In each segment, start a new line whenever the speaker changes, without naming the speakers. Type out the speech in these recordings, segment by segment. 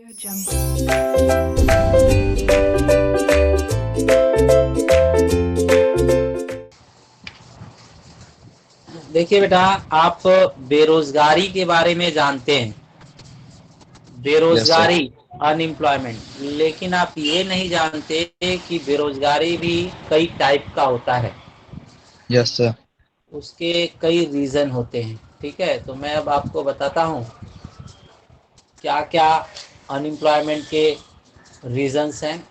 देखिए बेटा, आप बेरोजगारी के बारे में जानते हैं,
यस सर।
बेरोजगारी, अनएम्प्लॉयमेंट, लेकिन आप ये नहीं जानते कि बेरोजगारी भी कई टाइप का होता है।
Yes sir.
उसके कई रीज़न होते हैं। ठीक है, तो मैं अब आपको बताता हूँ क्या क्या अनएम्प्लॉयमेंट के रीज़न्स हैं,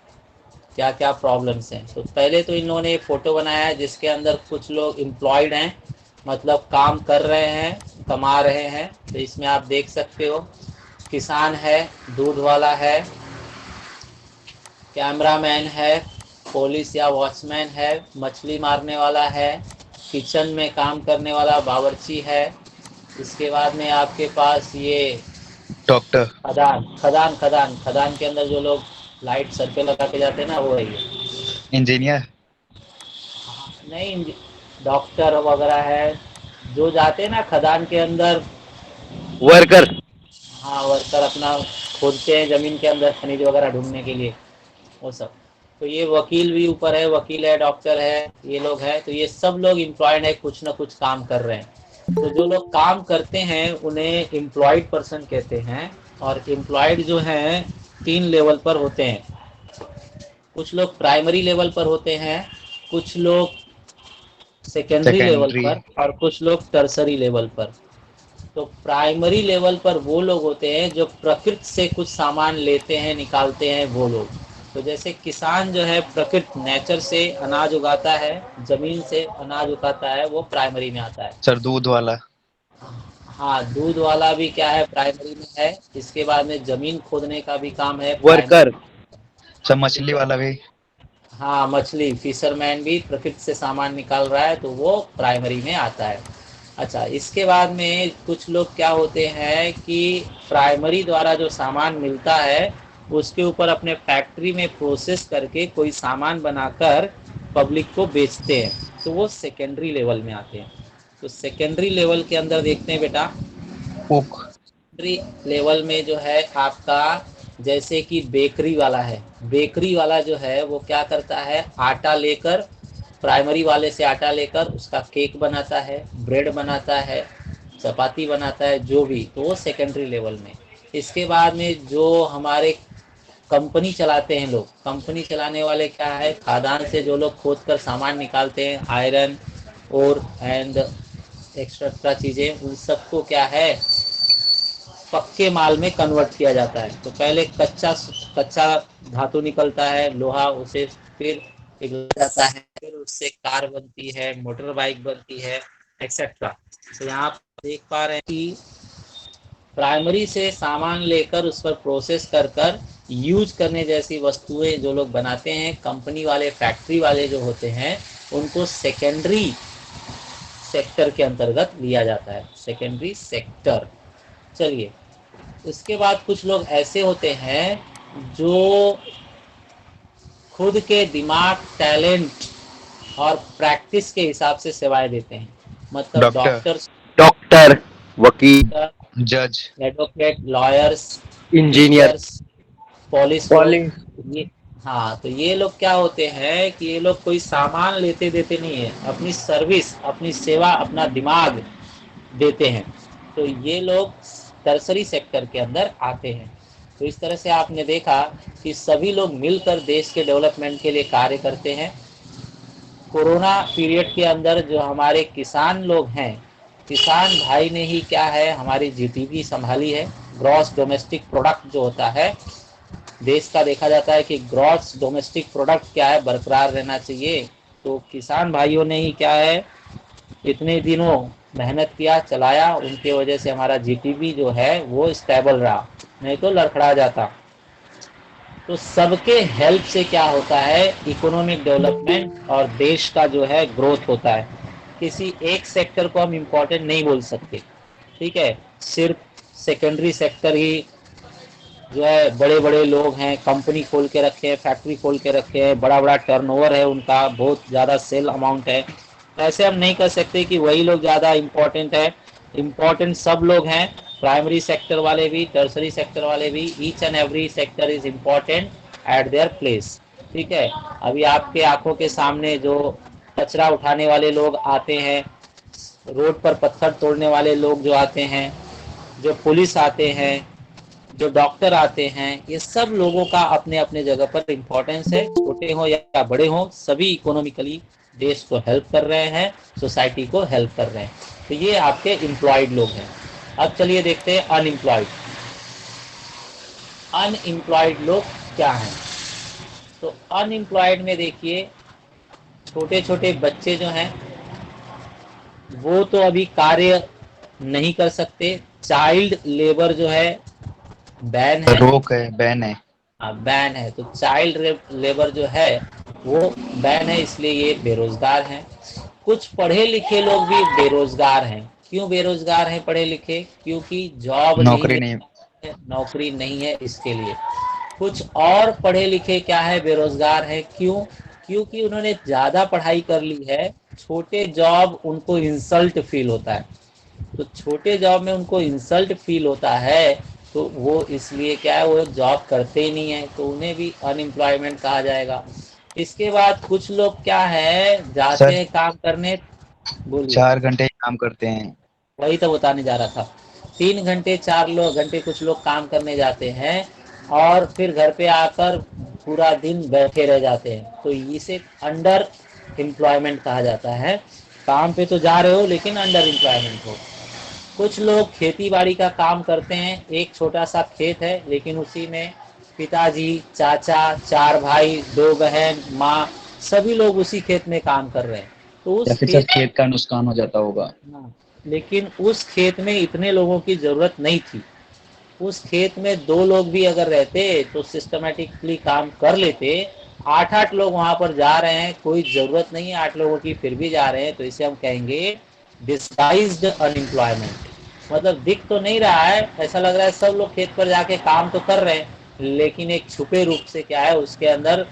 क्या क्या प्रॉब्लम्स हैं। तो पहले तो इन लोगों ने फ़ोटो बनाया है जिसके अंदर कुछ लोग एम्प्लॉयड हैं, मतलब काम कर रहे हैं, कमा रहे हैं। तो इसमें आप देख सकते हो, किसान है, दूध वाला है, कैमरामैन है, पुलिस या वॉचमैन है, मछली मारने वाला है, किचन में काम करने वाला बावर्ची है। इसके बाद में आपके पास ये
डॉक्टर।
खदान खदान खदान खदान के अंदर जो लोग लाइट सर पे लगा के जाते हैं ना, वो है ये।
इंजीनियर।
नहीं, डॉक्टर वगैरह है जो जाते हैं ना खदान के अंदर।
वर्कर।
हाँ, वर्कर अपना खोदते हैं ज़मीन के अंदर खनिज वगैरह ढूंढने के लिए, वो सब। तो ये वकील भी ऊपर है, वकील है, डॉक्टर है, ये लोग हैं। तो ये सब लोग एम्प्लॉयड है, कुछ ना कुछ काम कर रहे हैं। तो जो लोग काम करते हैं उन्हें एम्प्लॉयड पर्सन कहते हैं। और एम्प्लॉयड जो हैं 3 लेवल पर होते हैं। कुछ लोग प्राइमरी लेवल पर होते हैं, कुछ लोग सेकेंडरी लेवल
सेकेंडरी।
पर, और कुछ लोग टर्सरी लेवल पर। तो प्राइमरी लेवल पर वो लोग होते हैं जो प्रकृति से कुछ सामान लेते हैं, निकालते हैं, वो लोग। तो जैसे किसान जो है प्रकृति, नेचर से अनाज उगाता है, जमीन से अनाज उगाता है, वो प्राइमरी में आता है।
सर दूध वाला।
हाँ, दूध वाला भी क्या है, प्राइमरी में है। इसके बाद में जमीन खोदने का भी काम है, प्राइमरी।
वर्कर। सर
ठीक
मछली
है,
वाला भी।
हाँ, मछली फिशरमैन भी प्रकृति से सामान निकाल रहा है, तो वो प्राइमरी में आता है। अच्छा, इसके बाद में कुछ लोग क्या होते हैं कि प्राइमरी द्वारा जो सामान मिलता है उसके ऊपर अपने फैक्ट्री में प्रोसेस करके कोई सामान बनाकर पब्लिक को बेचते हैं, तो वो सेकेंडरी लेवल में आते हैं। तो सेकेंडरी लेवल के अंदर देखते हैं बेटा,
कुक।
सेकेंडरी लेवल में जो है आपका, जैसे कि बेकरी वाला है। बेकरी वाला जो है वो क्या करता है, आटा लेकर, प्राइमरी वाले से आटा लेकर उसका केक बनाता है, ब्रेड बनाता है, चपाती बनाता है, जो भी। तो वो सेकेंडरी लेवल में। इसके बाद में जो हमारे कंपनी चलाते हैं लोग, कंपनी चलाने वाले क्या है, खादान से जो लोग खोद कर सामान निकालते हैं, आयरन और एंड एक्स्ट्रा चीज़ें, उन सबको क्या है, पक्के माल में कन्वर्ट किया जाता है। तो पहले कच्चा कच्चा धातु निकलता है, लोहा, उसे फिर पिघला जाता है, फिर उससे कार बनती है, मोटर बाइक बनती है, एक्सेट्रा। तो यहाँ आप देख पा रहे हैं कि प्राइमरी से सामान लेकर उस पर प्रोसेस कर कर यूज करने जैसी वस्तुएं जो लोग बनाते हैं, कंपनी वाले, फैक्ट्री वाले जो होते हैं, उनको सेकेंडरी सेक्टर के अंतर्गत लिया जाता है, सेकेंडरी सेक्टर। चलिए, उसके बाद कुछ लोग ऐसे होते हैं जो खुद के दिमाग, टैलेंट और प्रैक्टिस के हिसाब से सेवाएं देते हैं। मतलब
डॉक्टर।
डॉक्टर्स,
डॉक्टर, वकील,
जज।
Advocate, lawyers,
engineer,
teachers, police लोग,
पॉलिंग,
ये। हाँ, तो ये लोग क्या होते हैं कि ये लोग कोई सामान लेते देते नहीं है, अपनी सर्विस, अपनी सेवा, अपना दिमाग देते हैं। तो ये लोग टर्सरी सेक्टर के अंदर आते हैं। तो इस तरह से आपने देखा कि सभी लोग मिलकर देश के डेवलपमेंट के लिए कार्य करते हैं। कोरोना पीरियड के अंदर जो हमारे किसान लोग हैं, किसान भाई ने ही क्या है, हमारी जीडीपी संभाली है। ग्रॉस डोमेस्टिक प्रोडक्ट जो होता है देश का, देखा जाता है कि ग्रॉस डोमेस्टिक प्रोडक्ट क्या है, बरकरार रहना चाहिए। तो किसान भाइयों ने ही क्या है, इतने दिनों मेहनत किया, चलाया, उनके वजह से हमारा जीडीपी जो है वो स्टेबल रहा, नहीं तो लड़खड़ा जाता। तो सबके हेल्प से क्या होता है, इकोनॉमिक डेवलपमेंट और देश का जो है ग्रोथ होता है। किसी एक सेक्टर को हम इम्पोर्टेंट नहीं बोल सकते। ठीक है, सिर्फ सेकेंडरी सेक्टर ही जो है, बड़े बड़े लोग हैं, कंपनी खोल के रखे हैं, फैक्ट्री खोल के रखे हैं, बड़ा बड़ा टर्नओवर है उनका, बहुत ज़्यादा सेल अमाउंट है। ऐसे हम नहीं कर सकते कि वही लोग ज़्यादा इम्पोर्टेंट है। इम्पोर्टेंट सब लोग हैं, प्राइमरी सेक्टर वाले भी, टर्सरी सेक्टर वाले भी, each and every sector is important at their place. ठीक है, अभी आपके आंखों के सामने जो कचरा उठाने वाले लोग आते हैं, रोड पर पत्थर तोड़ने वाले लोग जो आते हैं, जो पुलिस आते हैं, जो डॉक्टर आते हैं, ये सब लोगों का अपने अपने जगह पर इम्पोर्टेंस है। छोटे हो या बड़े हो, सभी इकोनॉमिकली देश को हेल्प कर रहे हैं, सोसाइटी को हेल्प कर रहे हैं। तो ये आपके एम्प्लॉयड लोग हैं। अब चलिए देखते हैं अनएम्प्लॉयड। अनएम्प्लॉयड लोग क्या हैं? तो अनएम्प्लॉयड में देखिए, छोटे छोटे बच्चे जो हैं वो तो अभी कार्य नहीं कर सकते। चाइल्ड लेबर जो है बैन है,
रोक है, बैन है।
बैन है। तो चाइल्ड लेबर जो है वो बैन है, इसलिए ये बेरोजगार हैं। कुछ पढ़े लिखे लोग भी बेरोजगार हैं। क्यों बेरोजगार हैं पढ़े लिखे? क्योंकि जॉब नहीं
नौकरी
मिल
नहीं।
रही है, नौकरी नहीं है, इसके लिए। कुछ और पढ़े लिखे क्या है, बेरोजगार है। क्यों? क्योंकि उन्होंने ज्यादा पढ़ाई कर ली है, छोटे जॉब उनको इंसल्ट फील होता है। तो छोटे जॉब में उनको इंसल्ट फील होता है, तो वो इसलिए क्या है, वो जॉब करते ही नहीं है, तो उन्हें भी अनएम्प्लॉयमेंट कहा जाएगा। इसके बाद कुछ लोग क्या है, जाते
सर
हैं काम करने। बोलिए।
4 घंटे ही काम करते हैं।
वही तो बताने जा रहा था। 3 घंटे 4 घंटे कुछ लोग काम करने जाते हैं और फिर घर पे आकर पूरा दिन बैठे रह जाते हैं, तो इसे अंडर एम्प्लॉयमेंट कहा जाता है। काम पे तो जा रहे हो लेकिन अंडर एम्प्लॉयमेंट हो। कुछ लोग खेती बाड़ी का काम करते हैं, एक छोटा सा खेत है लेकिन उसी में पिताजी, चाचा, 4 भाई, 2 बहन, माँ, सभी लोग उसी खेत में काम कर रहे हैं। तो
या
उस
फिर सर
खेत,
खेत का नुकसान हो जाता होगा।
हाँ, लेकिन उस खेत में इतने लोगों की जरूरत नहीं थी। उस खेत में 2 लोग भी अगर रहते तो सिस्टमेटिकली काम कर लेते। 8-8 लोग वहां पर जा रहे हैं, कोई जरूरत नहीं है 8 लोगों की, फिर भी जा रहे हैं, तो इसे हम कहेंगे डिस्गाइज्ड अनएम्प्लॉयमेंट। मतलब दिख तो नहीं रहा है, ऐसा लग रहा है सब लोग खेत पर जाके काम तो कर रहे हैं, लेकिन एक छुपे रूप से क्या है, उसके अंदर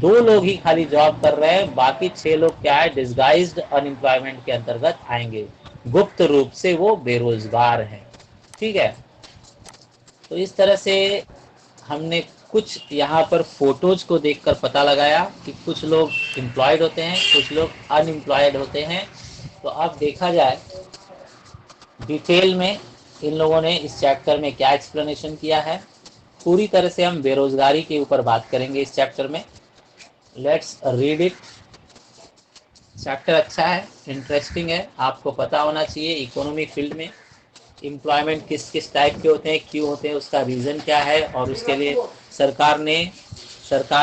2 लोग ही खाली जॉब कर रहे हैं, बाकी 6 लोग क्या है, डिस्गाइज्ड अनएम्प्लॉयमेंट के अंतर्गत आएंगे। गुप्त रूप से वो बेरोजगार हैं। ठीक है, तो इस तरह से हमने कुछ यहाँ पर फोटोज को देखकर पता लगाया कि कुछ लोग एम्प्लॉयड होते हैं, कुछ लोग अनएम्प्लॉयड होते हैं। तो अब देखा जाए डिटेल में इन लोगों ने इस चैप्टर में क्या एक्सप्लेनेशन किया है। पूरी तरह से हम बेरोजगारी के ऊपर बात करेंगे इस चैप्टर में। Let's read it. चैप्टर अच्छा है, इंटरेस्टिंग है, आपको पता होना चाहिए इकोनॉमी फील्ड में एम्प्लॉयमेंट किस किस टाइप के होते हैं, क्यों होते हैं, उसका रीज़न क्या है, और उसके लिए सरकार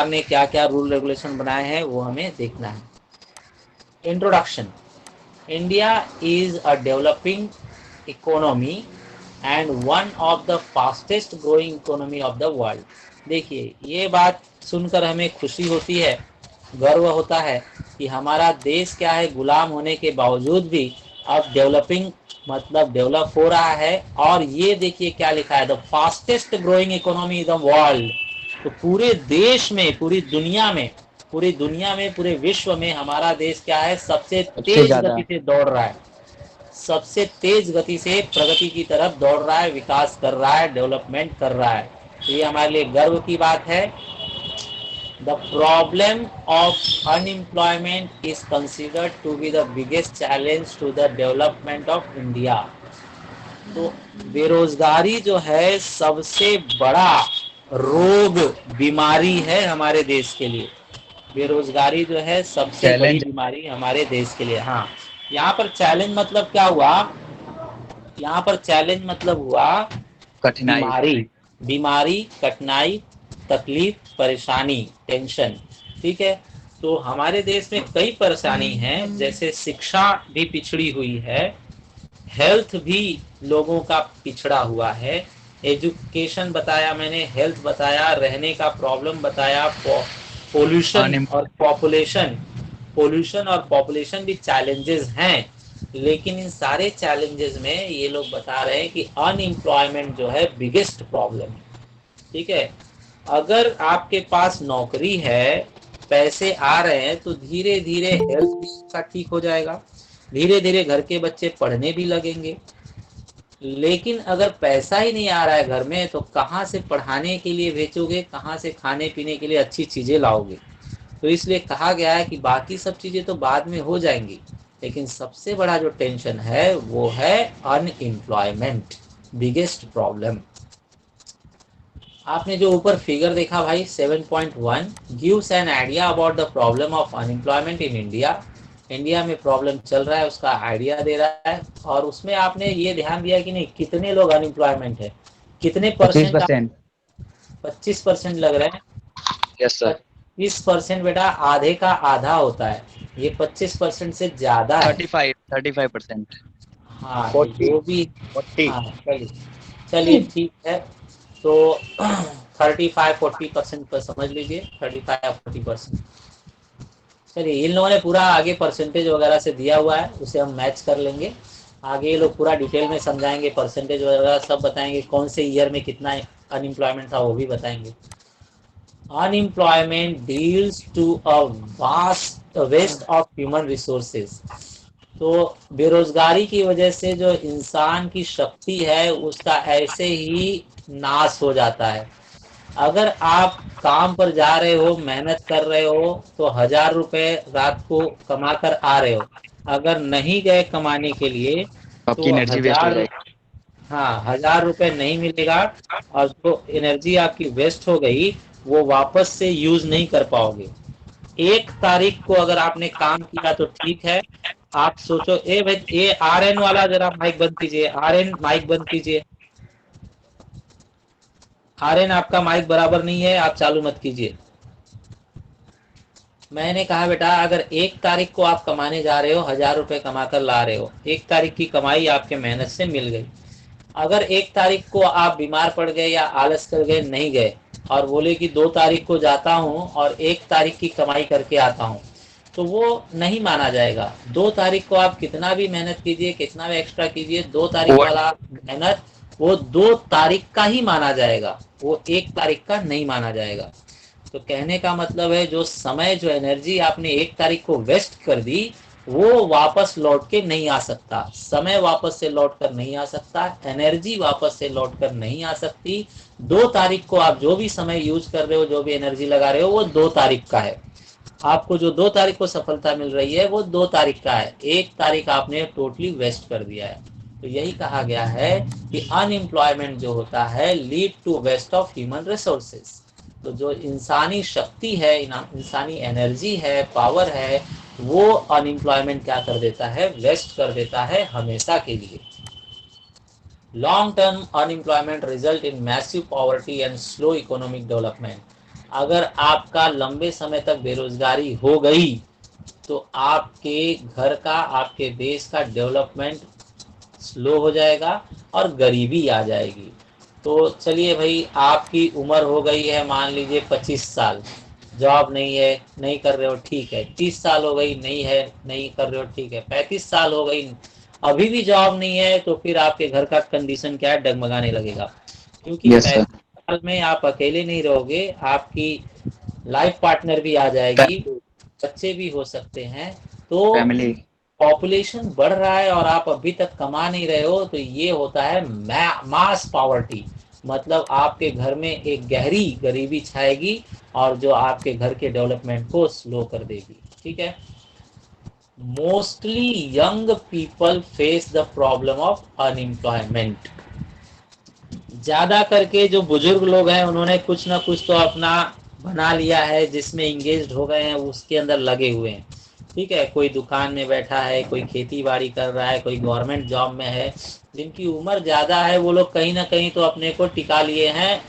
ने क्या क्या रूल रेगुलेशन बनाए हैं, वो हमें देखना है। Introduction. India is a developing economy and one of the fastest growing economy of the world. देखिए, ये बात सुनकर हमें खुशी होती है, गर्व होता है कि हमारा देश क्या है, गुलाम होने के बावजूद भी अब डेवलपिंग मतलब डेवलप हो रहा है। और ये देखिए क्या लिखा है, the fastest growing economy in the world. तो पूरे देश में, पूरी दुनिया में, पूरे विश्व में हमारा देश क्या है, सबसे
सबसे
तेज
ज्यादा।
गति से दौड़ रहा है, सबसे तेज गति से प्रगति की तरफ दौड़ रहा है, विकास कर रहा है, डेवलपमेंट कर रहा है। तो ये हमारे लिए गर्व की बात है। The problem of unemployment is considered to be the biggest challenge to the development of India. तो बेरोजगारी जो है सबसे बड़ा रोग, बीमारी है हमारे देश के लिए। बेरोजगारी जो है सबसे बड़ी
चैलेंज।
बीमारी हमारे देश के लिए। हाँ, यहाँ पर चैलेंज मतलब क्या हुआ? यहाँ पर चैलेंज मतलब हुआ
कठिनाई।
बीमारी, बीमारी, कठिनाई, तकलीफ, परेशानी, टेंशन। ठीक है, तो हमारे देश में कई परेशानी हैं, जैसे शिक्षा भी पिछड़ी हुई है, हेल्थ भी लोगों का पिछड़ा हुआ है। एजुकेशन बताया मैंने, हेल्थ बताया, रहने का प्रॉब्लम बताया, पोल्यूशन और पॉपुलेशन, भी चैलेंजेस हैं। लेकिन इन सारे चैलेंजेस में ये लोग बता रहे हैं कि अनएम्प्लॉयमेंट जो है बिगेस्ट प्रॉब्लम है। ठीक है, अगर आपके पास नौकरी है, पैसे आ रहे हैं, तो धीरे धीरे हेल्थ भी आपका ठीक हो जाएगा, धीरे धीरे घर के बच्चे पढ़ने भी लगेंगे। लेकिन अगर पैसा ही नहीं आ रहा है घर में तो कहाँ से पढ़ाने के लिए भेजोगे, कहाँ से खाने पीने के लिए अच्छी चीजें लाओगे। तो इसलिए कहा गया है कि बाकी सब चीजें तो बाद में हो जाएंगी, लेकिन सबसे बड़ा जो टेंशन है वो है अनएम्प्लॉयमेंट, बिगेस्ट प्रॉब्लम। आपने जो ऊपर फिगर देखा भाई 7.1 gives an idea about the problem of unemployment in India. India में प्रॉब्लम चल रहा है उसका आइडिया दे रहा है। और उसमें आपने ये ध्यान दिया कि नहीं कितने लोग अनएम्प्लॉयमेंट है, कितने
पच्चीस
परसेंट?
परसेंट
25% लग रहे हैं।
Yes sir.
25% बेटा आधे का आधा होता है, ये 25% से ज्यादा है।
35%
हाँ तो
40
जो भी,
40
हाँ चलिए चलिए ठीक है। तो 35-40% पर समझ लीजिए, 35-40%। चलिए इन लोगों ने पूरा आगे परसेंटेज वगैरह से दिया हुआ है, उसे हम मैच कर लेंगे। आगे ये लोग पूरा डिटेल में समझाएंगे, परसेंटेज वगैरह सब बताएंगे, कौन से ईयर में कितना अनएम्प्लॉयमेंट था वो भी बताएंगे। Unemployment deals to a vast waste of human resources. तो बेरोजगारी की वजह से जो इंसान की शक्ति है उसका ऐसे ही नाश हो जाता है। अगर आप काम पर जा रहे हो, मेहनत कर रहे हो, तो 1,000 रुपए रात को कमा कर आ रहे हो। अगर नहीं गए कमाने के लिए
आपकी
तो
एनर्जी वेस्ट हो जाएगी।
हाँ 1,000 रुपए नहीं मिलेगा। और जो एनर्जी आपकी वेस्ट हो गई वो वापस से यूज नहीं कर पाओगे। 1 तारीख को अगर आपने काम किया तो ठीक है। आप सोचो, ए भाई ए RN वाला जरा माइक बंद कीजिए, RN माइक बंद कीजिए। RN आपका माइक बराबर नहीं है, आप चालू मत कीजिए। मैंने कहा बेटा अगर 1 तारीख को आप कमाने जा रहे हो, 1,000 रुपए कमा कर ला रहे हो, 1 तारीख की कमाई आपके मेहनत से मिल गई। अगर 1 तारीख को आप बीमार पड़ गए या आलस कर गए, नहीं गए, और बोले कि 2 तारीख को जाता हूँ और 1 तारीख की कमाई करके आता हूँ, तो वो नहीं माना जाएगा। 2 तारीख को आप कितना भी मेहनत कीजिए, कितना भी एक्स्ट्रा कीजिए, 2 तारीख वाला मेहनत वो 2 तारीख का ही माना जाएगा, वो 1 तारीख का नहीं माना जाएगा। तो कहने का मतलब है जो समय, जो एनर्जी आपने 1 तारीख को वेस्ट कर दी वो वापस लौट के नहीं आ सकता। समय वापस से लौट कर नहीं आ सकता, एनर्जी वापस से लौट कर नहीं आ सकती। 2 तारीख को आप जो भी समय यूज कर रहे हो, जो भी एनर्जी लगा रहे हो, वो 2 तारीख का है। आपको जो 2 तारीख को सफलता मिल रही है वो 2 तारीख का है, 1 तारीख आपने टोटली वेस्ट कर दिया है। तो यही कहा गया है कि अनएम्प्लॉयमेंट जो होता है lead to waste of human resources. तो जो इंसानी शक्ति है, इंसानी एनर्जी है, पावर है, वो अनएम्प्लॉयमेंट क्या कर देता है, वेस्ट कर देता है हमेशा के लिए। Long term unemployment result in massive poverty and slow economic development. अगर आपका लंबे समय तक बेरोजगारी हो गई तो आपके घर का, आपके देश का डेवलपमेंट स्लो हो जाएगा और गरीबी आ जाएगी। तो चलिए भाई आपकी उम्र हो गई है मान लीजिए 25 साल, जॉब नहीं है, नहीं कर रहे हो, ठीक है। 30 साल हो गई, नहीं है, नहीं कर रहे हो, ठीक है। 35 साल हो गई, अभी भी जॉब नहीं है, तो फिर आपके घर का कंडीशन क्या है, डगमगाने लगेगा। क्योंकि
यस सर।
35 साल में आप अकेले नहीं रहोगे, आपकी लाइफ पार्टनर भी आ जाएगी, बच्चे भी हो सकते हैं। तो
फैमिली।
पॉपुलेशन बढ़ रहा है और आप अभी तक कमा नहीं रहे हो, तो ये होता है मास पॉवर्टी। मतलब आपके घर में एक गहरी गरीबी छाएगी और जो आपके घर के डेवलपमेंट को स्लो कर देगी। ठीक है। Mostly young people face the problem of unemployment. ज्यादा करके जो बुजुर्ग लोग हैं उन्होंने कुछ ना कुछ तो अपना बना लिया है, जिसमें इंगेज हो गए हैं, उसके अंदर लगे हुए हैं। ठीक है, कोई दुकान में बैठा है, कोई खेती बाड़ी कर रहा है, कोई गवर्नमेंट जॉब में है। जिनकी उम्र ज्यादा है वो लोग कहीं ना कहीं तो अपने को टिका लिए हैं,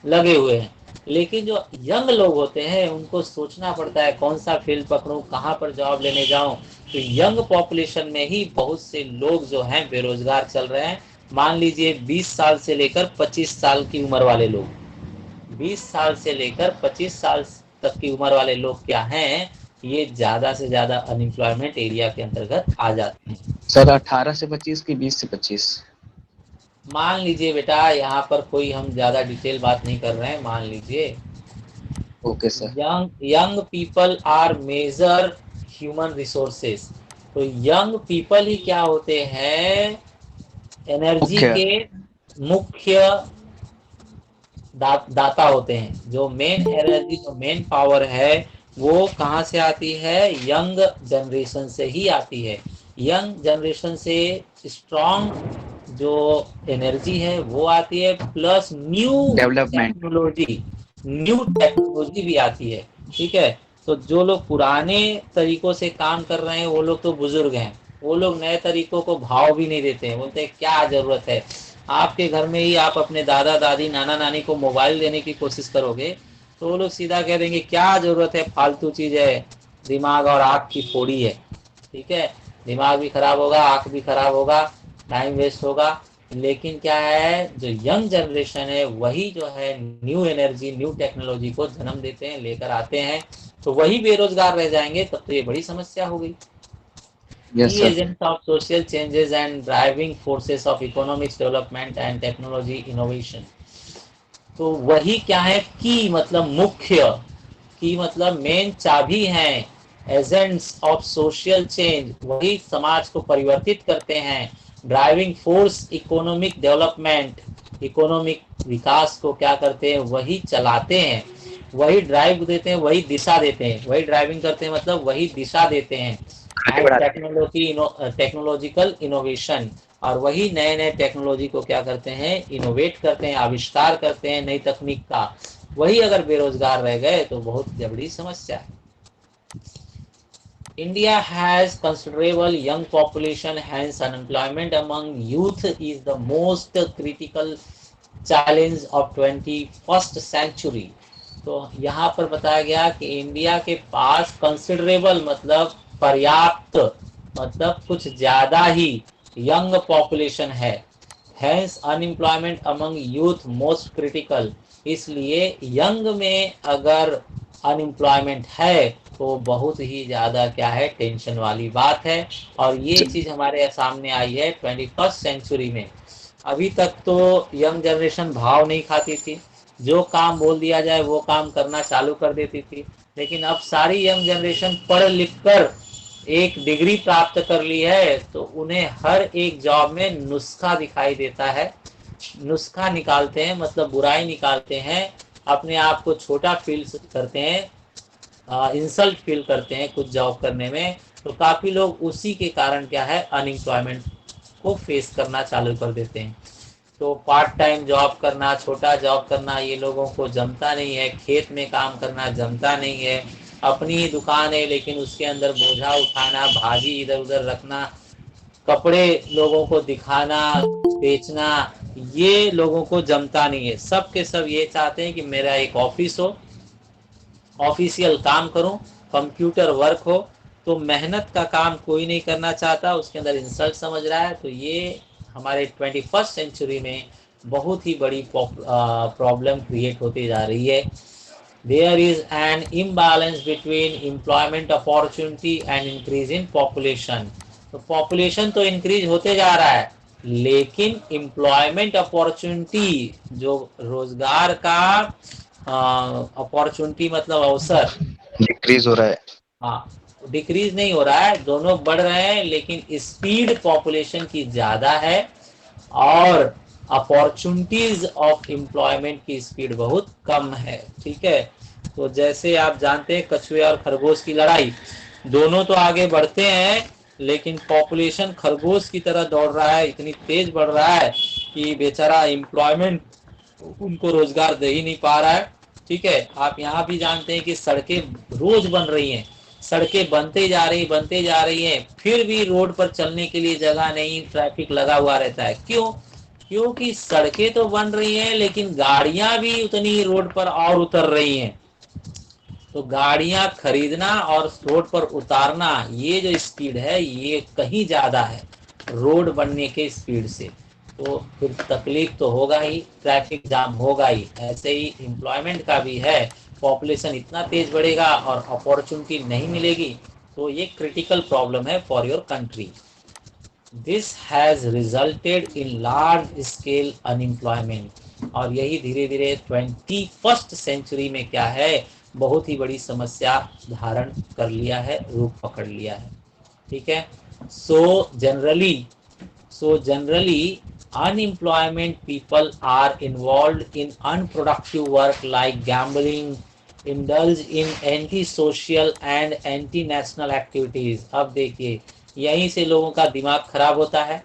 लगे हुए हैं। लेकिन जो यंग लोग होते हैं उनको सोचना पड़ता है कौन सा फील्ड पकड़ूं, कहाँ पर जॉब लेने जाऊं। तो यंग पॉपुलेशन में ही बहुत से लोग जो हैं बेरोजगार चल रहे हैं। मान लीजिए 20 साल से लेकर 25 साल की उम्र वाले लोग, 20 साल से लेकर 25 साल तक की उम्र वाले लोग क्या हैं, ये ज्यादा से ज्यादा अनएम्प्लॉयमेंट एरिया के अंतर्गत आ जाते हैं।
सर 18 से 25 की 20 से 25।
मान लीजिए बेटा यहाँ पर कोई हम ज्यादा डिटेल बात नहीं कर रहे हैं, मान लीजिए
okay sir.
Young people are major human resources. तो यंग पीपल ही क्या होते हैं, एनर्जी
मुख्य
के मुख्य दाता होते हैं। जो मेन एनर्जी, जो मेन पावर है, वो कहाँ से आती है? यंग जनरेशन से ही आती है। यंग जनरेशन से स्ट्रॉन्ग जो एनर्जी है वो आती है, प्लस
डेवलपमेंट।
न्यू टेक्नोलॉजी भी आती है। ठीक है, तो जो लोग पुराने तरीकों से काम कर रहे हैं वो लोग तो बुजुर्ग हैं, वो लोग नए तरीकों को भाव भी नहीं देते हैं, बोलते हैं क्या जरूरत है। आपके घर में ही आप अपने दादा दादी नाना नानी को मोबाइल देने की कोशिश करोगे तो वो लोग सीधा कह देंगे क्या जरूरत है, फालतू चीज है, दिमाग और आँख की फोड़ी है। ठीक है, दिमाग भी खराब होगा, आँख भी खराब होगा, टाइम वेस्ट होगा। लेकिन क्या है, जो यंग जनरेशन है वही जो है न्यू एनर्जी, न्यू टेक्नोलॉजी को जन्म देते हैं, लेकर आते हैं, तो वही बेरोजगार रह जाएंगे, तब तो ये बड़ी समस्या हो गई।
Yes
Key
sir.
agents of social changes and driving forces of economic development and technology innovation। तो वही क्या है, की मतलब मुख्य, की मतलब मेन चाबी हैं, एजेंट्स ऑफ सोशल चेंज, वही समाज को परिवर्तित करते हैं। Driving force economic development, economic विकास को क्या करते हैं, वही चलाते हैं, वही ड्राइव देते हैं, वही दिशा देते हैं, वही ड्राइविंग करते हैं मतलब वही दिशा देते हैं।
आगे
एंड
बढ़ाते
टेक्नोलॉजिकल इनोवेशन, और वही नए नए टेक्नोलॉजी को क्या करते हैं, इनोवेट करते हैं, आविष्कार करते हैं नई तकनीक का। वही अगर बेरोजगार रह गए तो बहुत बड़ी समस्या है। India has considerable young population, hence unemployment among youth is the most critical challenge of 21st century। तो यहाँ पर बताया गया कि इंडिया के पास कंसिडरेबल मतलब पर्याप्त, मतलब कुछ ज्यादा ही यंग पॉपुलेशन है। Hence unemployment among youth most critical, इसलिए यंग में अगर अनएम्प्लॉयमेंट है तो बहुत ही ज़्यादा क्या है, टेंशन वाली बात है। और ये चीज़ हमारे सामने आई है 21st सेंचुरी में। अभी तक तो यंग जनरेशन भाव नहीं खाती थी, जो काम बोल दिया जाए वो काम करना चालू कर देती थी। लेकिन अब सारी यंग जनरेशन पढ़ लिख कर एक डिग्री प्राप्त कर ली है तो उन्हें हर एक जॉब में नुस्खा दिखाई देता है, नुस्खा निकालते हैं, मतलब बुराई निकालते हैं, अपने आप को छोटा फील करते हैं, इंसल्ट फील करते हैं कुछ जॉब करने में। तो काफ़ी लोग उसी के कारण क्या है, अनएम्प्लॉयमेंट को फेस करना चालू कर देते हैं। तो पार्ट टाइम जॉब करना, छोटा जॉब करना ये लोगों को जमता नहीं है, खेत में काम करना जमता नहीं है, अपनी दुकान है लेकिन उसके अंदर बोझा उठाना, भाजी इधर उधर रखना, कपड़े लोगों को दिखाना, बेचना, ये लोगों को जमता नहीं है। सब के सब ये चाहते हैं कि मेरा एक ऑफिस हो, ऑफिशियल काम करूं, कंप्यूटर वर्क हो। तो मेहनत का काम कोई नहीं करना चाहता, उसके अंदर इंसल्ट समझ रहा है। तो ये हमारे 21st सेंचुरी में बहुत ही बड़ी प्रॉब्लम क्रिएट होती जा रही है। There is an imbalance between employment opportunity and increase in population. तो पॉपुलेशन तो इंक्रीज होते जा रहा है, लेकिन एम्प्लॉयमेंट अपॉर्चुनिटी, जो रोजगार का अपॉर्चुनिटी मतलब अवसर,
डिक्रीज हो रहा है।
हाँ, डिक्रीज नहीं हो रहा है, दोनों बढ़ रहे हैं, लेकिन स्पीड पॉपुलेशन की ज्यादा है और अपॉर्चुनिटीज ऑफ एम्प्लॉयमेंट की स्पीड बहुत कम है। ठीक है, तो जैसे आप जानते हैं कछुए और खरगोश की लड़ाई, दोनों तो आगे बढ़ते हैं लेकिन पॉपुलेशन खरगोश की तरह दौड़ रहा है, इतनी तेज बढ़ रहा है कि बेचारा एम्प्लॉयमेंट उनको रोजगार दे ही नहीं पा रहा है। ठीक है, आप यहाँ भी जानते हैं कि सड़कें रोज बन रही हैं, सड़कें बनते जा रही हैं, फिर भी रोड पर चलने के लिए जगह नहीं, ट्रैफिक लगा हुआ रहता है। क्यों? क्योंकि सड़कें तो बन रही हैं लेकिन गाड़ियां भी उतनी रोड पर और उतर रही हैं। तो गाड़ियां खरीदना और रोड पर उतारना, ये जो स्पीड है ये कहीं ज्यादा है रोड बनने के स्पीड से। तो फिर तकलीफ तो होगा ही, ट्रैफिक जाम होगा ही। ऐसे ही एम्प्लॉयमेंट का भी है, पॉपुलेशन इतना तेज बढ़ेगा और अपॉर्चुनिटी नहीं मिलेगी, तो ये क्रिटिकल प्रॉब्लम है for your country. This has resulted in large scale unemployment, और यही धीरे धीरे 21st सेंचुरी में क्या है, बहुत ही बड़ी समस्या धारण कर लिया है, रूप पकड़ लिया है। ठीक है, so generally Unemployment people are involved in unproductive work like gambling, indulge in anti-social and anti-national activities. अब देखिए यहीं से लोगों का दिमाग खराब होता है।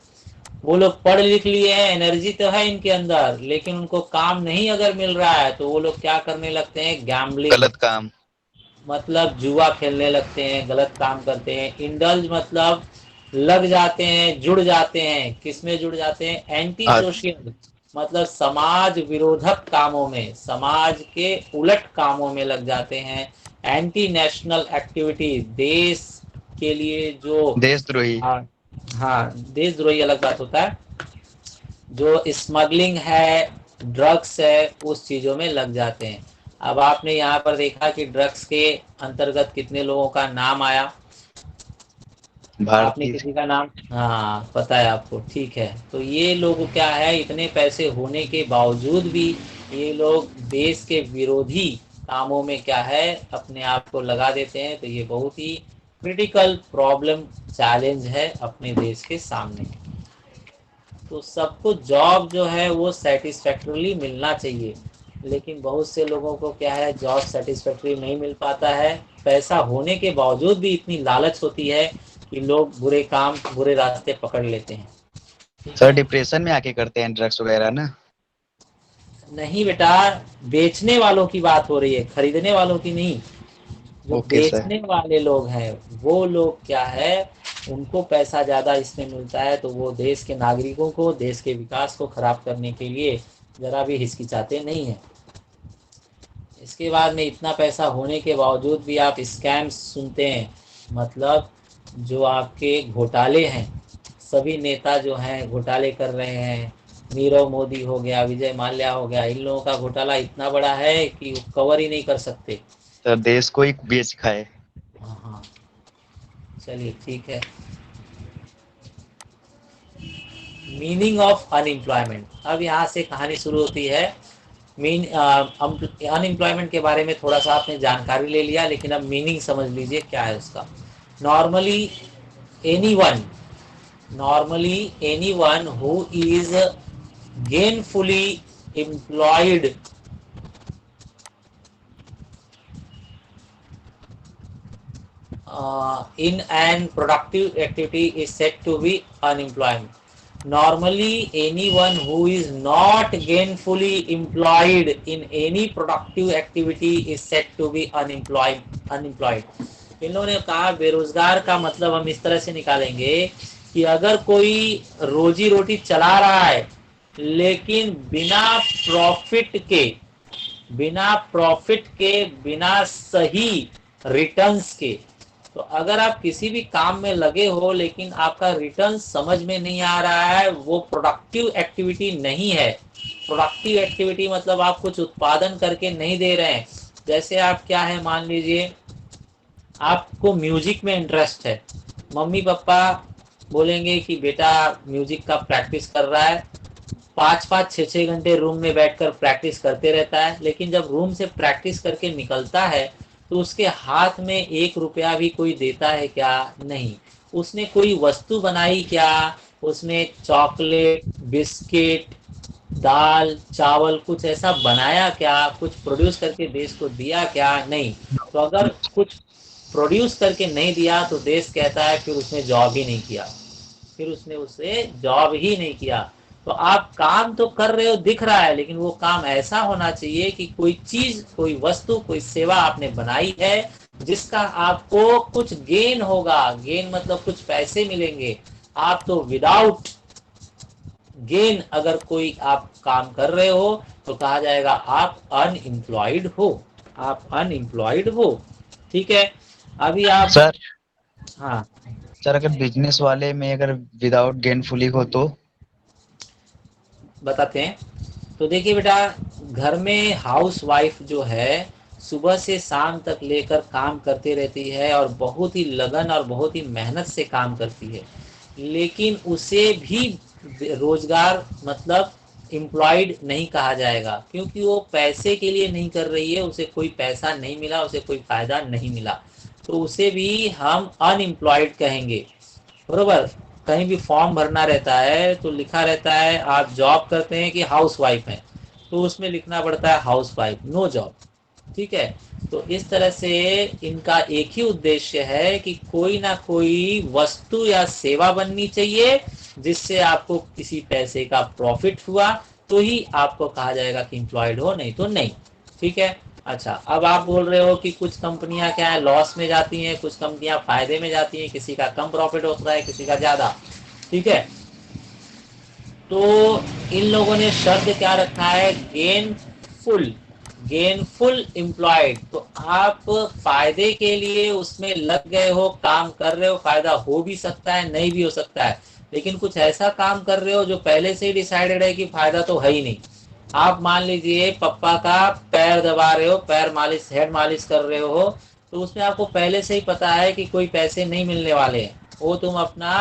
वो लोग पढ़ लिख लिए हैं, एनर्जी तो है इनके अंदर, लेकिन उनको काम नहीं अगर मिल रहा है तो वो लोग क्या करने लगते हैं, गैम्बलिंग
गलत काम।
मतलब जुआ खेलने लगते हैं, गलत काम करते हैं। इंडल्ज मतलब लग जाते हैं, जुड़ जाते हैं। किस में जुड़ जाते हैं, एंटी
आज
सोशल मतलब समाज विरोधक कामों में, समाज के उलट कामों में लग जाते हैं। एंटी नेशनल एक्टिविटी, देश के लिए जो
देशद्रोही।
हाँ, हाँ देशद्रोही अलग बात होता है। जो स्मगलिंग है, ड्रग्स है, उस चीज़ों में लग जाते हैं। अब आपने यहाँ पर देखा कि ड्रग्स के अंतर्गत कितने लोगों का नाम आया। आपने
भारतीय।
किसी का नाम, हाँ पता है आपको, ठीक है। तो ये लोग क्या है, इतने पैसे होने के बावजूद भी ये लोग देश के विरोधी कामों में क्या है, अपने आप को लगा देते हैं। तो ये बहुत ही क्रिटिकल प्रॉब्लम, चैलेंज है अपने देश के सामने। तो सबको जॉब जो है वो सेटिस्फैक्टरली मिलना चाहिए, लेकिन बहुत से लोगों को क्या है, जॉब सेटिस्फैक्टरी नहीं मिल पाता है। पैसा होने के बावजूद भी इतनी लालच होती है कि लोग बुरे काम, बुरे रास्ते पकड़ लेते हैं। ठीक
सर
है,
डिप्रेशन में आके करते हैं ड्रग्स वगैरह ना।
नहीं बेटा, बेचने वालों की बात हो रही है, खरीदने वालों की नहीं। जो
ओके सर।
बेचने वाले लोग हैं वो लोग क्या है, उनको पैसा ज़्यादा इसमें मिलता है, तो वो देश के नागरिकों को, देश के विकास को खराब करने के लिए ज़रा भी हिचकिचाते नहीं हैं। इसके बाद में इतना पैसा होने के बावजूद भी आप स्कैम्स सुनते हैं, मतलब जो आपके घोटाले हैं, सभी नेता जो हैं घोटाले कर रहे हैं। नीरव मोदी हो गया, विजय माल्या हो गया, इन लोगों का घोटाला इतना बड़ा है कि वो कवर ही नहीं कर सकते।
सर देश को ही बेच खाए।
हाँ हाँ, चलिए ठीक है। मीनिंग ऑफ अनएम्प्लॉयमेंट, अब यहाँ से कहानी शुरू होती है। मीन अनएम्प्लॉयमेंट के बारे में थोड़ा सा आपने जानकारी ले लिया, लेकिन अब मीनिंग समझ लीजिए क्या है उसका। Normally anyone, normally anyone who is gainfully employed in an productive activity is said to be unemployed. Normally, anyone who is not gainfully employed in any productive activity is said to be unemployed. Unemployed. इन लोगों ने कहा बेरोजगार का मतलब हम इस तरह से निकालेंगे कि अगर कोई रोजी रोटी चला रहा है लेकिन बिना सही रिटर्न्स के, तो अगर आप किसी भी काम में लगे हो लेकिन आपका रिटर्न समझ में नहीं आ रहा है, वो प्रोडक्टिव एक्टिविटी नहीं है। प्रोडक्टिव एक्टिविटी मतलब आप कुछ उत्पादन करके नहीं दे रहे हैं। जैसे आप क्या है, मान लीजिए आपको म्यूजिक में इंटरेस्ट है, मम्मी पापा बोलेंगे कि बेटा म्यूजिक का प्रैक्टिस कर रहा है, 5-5 6-6 घंटे रूम में बैठकर प्रैक्टिस करते रहता है, लेकिन जब रूम से प्रैक्टिस करके निकलता है तो उसके हाथ में 1 रुपया भी कोई देता है क्या? नहीं। उसने कोई वस्तु बनाई क्या? उसने चॉकलेट, बिस्किट, दाल, चावल कुछ ऐसा बनाया क्या? कुछ प्रोड्यूस करके देश को दिया क्या? नहीं। तो अगर कुछ प्रोड्यूस करके नहीं दिया तो देश कहता है फिर उसने जॉब ही नहीं किया, फिर उसने उसे जॉब ही नहीं किया। तो आप काम तो कर रहे हो दिख रहा है, लेकिन वो काम ऐसा होना चाहिए कि कोई चीज, कोई वस्तु, कोई सेवा आपने बनाई है जिसका आपको कुछ गेन होगा। गेन मतलब कुछ पैसे मिलेंगे। आप तो विदाउट गेन अगर कोई आप काम कर रहे हो तो कहा जाएगा आप अनएम्प्लॉयड हो, आप अनएम्प्लॉयड हो। ठीक है, अभी आप,
सर
हाँ
सर अगर बिजनेस वाले में अगर विदाउट गेनफुली हो तो।
बताते हैं। तो देखिए बेटा, घर में हाउस वाइफ जो है सुबह से शाम तक लेकर काम करती रहती है और बहुत ही लगन और बहुत ही मेहनत से काम करती है, लेकिन उसे भी रोजगार मतलब एम्प्लॉयड नहीं कहा जाएगा, क्योंकि वो पैसे के लिए नहीं कर रही है, उसे कोई पैसा नहीं मिला, उसे कोई फायदा नहीं मिला, तो उसे भी हम अनएम्प्लॉयड कहेंगे, बरोबर। कहीं भी फॉर्म भरना रहता है तो लिखा रहता है आप जॉब करते हैं कि हाउस वाइफ हैं, तो उसमें लिखना पड़ता है हाउस वाइफ, नो जॉब। ठीक है, तो इस तरह से इनका एक ही उद्देश्य है कि कोई ना कोई वस्तु या सेवा बननी चाहिए जिससे आपको किसी पैसे का प्रॉफिट हुआ तो ही आपको कहा जाएगा कि एम्प्लॉयड हो, नहीं तो नहीं। ठीक है। अच्छा, अब आप बोल रहे हो कि कुछ कंपनियां क्या है लॉस में जाती हैं, कुछ कंपनियां फायदे में जाती हैं, किसी का कम प्रॉफिट होता है किसी का ज्यादा। ठीक है, तो इन लोगों ने शब्द क्या रखा है, गेनफुल, गेनफुल एम्प्लॉयड। तो आप फायदे के लिए उसमें लग गए हो, काम कर रहे हो, फायदा हो भी सकता है नहीं भी हो सकता है, लेकिन कुछ ऐसा काम कर रहे हो जो पहले से ही डिसाइडेड है कि फायदा तो है ही नहीं। आप मान लीजिए पप्पा का पैर दबा रहे हो, पैर मालिश, हेड मालिश कर रहे हो, तो उसमें आपको पहले से ही पता है कि कोई पैसे नहीं मिलने वाले हैं, वो तुम अपना